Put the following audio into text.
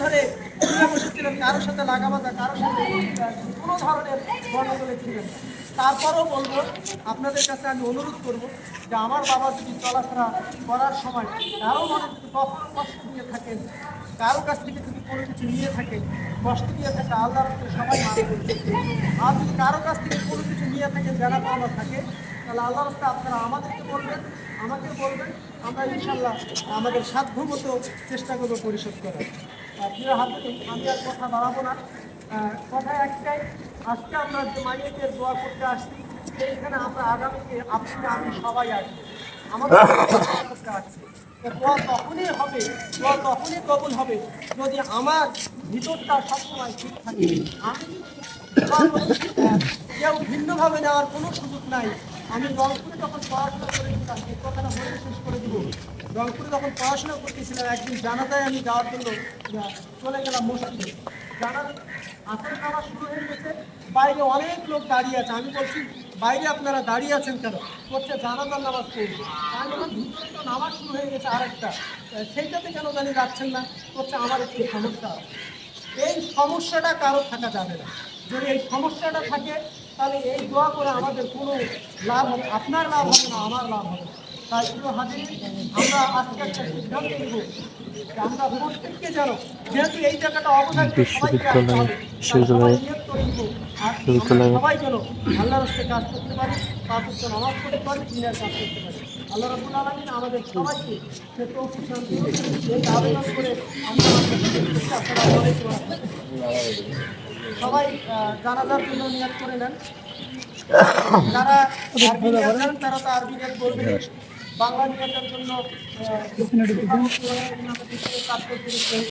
ধরে ঘুরে বসেছিলেন, কারোর সাথে লাগাবাজা, কারোর সাথে কোনো ধরনের গণ্ডগোলে ছিলেন। তারপরও বলবো, আপনাদের কাছে আমি অনুরোধ করব যে আমার বাবা যদি চলাফেরা করার সময় কারো মনে যদি কখনো কষ্ট দিয়ে থাকেন, কারো কাছ থেকে যদি কোনো কিছু নিয়ে থাকে, কষ্ট দিয়ে থাকে, আল্লাহর রাস্তায় সবাই মাফ করবে। আর যদি কারো কাছ থেকে কোনো কিছু নিয়ে থাকেন, যারা পাওয়া থাকে, তাহলে আল্লাহর রাস্তায় আপনারা আমাদেরকে বলবেন, আমাকে বলবেন, আমরা ইনশাল্লাহ আমাদের সাধ্যমতো চেষ্টা করবো পরিশোধ করার। প্রিয় হাজিরিন, আমি আর কথা বাড়াবো না। কথা একটাই, আজকে আমরা যে মাইয়ের দোয়া করতে আসছি, সেইখানে আমরা আগামীতে আপনি আমি সবাই আসবো, আমাদের দোয়া করতে আসছি। দোয়া তখনই হবে, দোয়া তখনই কবুল হবে যদি আমার ভিতরটা সবসময় ঠিক থাকে। আমি কেউ ভিন্নভাবে নেওয়ার কোনো সুযোগ নাই। আমি রংপুরে যখন পড়াশোনা করেছিলাম, এই কথাটা বলে শেষ করে দিব, রংপুরে যখন পড়াশোনা করতেছিলাম, একদিন জানাজায় আমি যাওয়ার জন্য চলে গেলাম মসজিদে। জানাজা আসল নামাজ শুরু হয়ে গেছে, বাইরে অনেক লোক দাঁড়িয়ে আছে। আমি বলছি, বাইরে আপনারা দাঁড়িয়ে আছেন কেন? করছে জানাজার নামাজ পড়বে। আমি বললাম, ভিতরে তো নামাজ শুরু হয়ে গেছে আরেকটা, সেইটাতে কেন জানি যাচ্ছেন না? করছে আমার একটু সমস্যা আছে। এই সমস্যাটা কারো থাকা যাবে না। যদি এই সমস্যাটা থাকে, তাহলে এই দোয়া করে আমাদের কোনো লাভ হবে, আপনার লাভ হবে না, আমার লাভ হবে না। তাই প্রিয় হাজির, আমরা আজকে একটা সিদ্ধান্ত নেব যে আমরা প্রত্যেককে জানো, যেহেতু এই জায়গাটা অবধারিত সবাইকে আসতে হবে, সবাই নিয়ত করে নিব। আর আমরা সবাই যেন আল্লাহর রাস্তায় কাজ করতে পারি, পাঁচ ওয়াক্ত নামাজ পড়তে পারি, দিনের কাজ করতে পারি। আল্লাহ রাব্বুল আলামিন আমাদের সবাইকে সে তৌফিক দান করুন। এই আবেদন করে আমরা আসসালামু আলাইকুম ওয়া রাহমাতুল্লাহ। সবাই জানাজার জন্য নিয়ত করে নেন। যারা আরবি নিয়ত করেন তারা তো আরবি নিয়ত করবেন। বাংলা নিয়তের জন্য কাজ করতে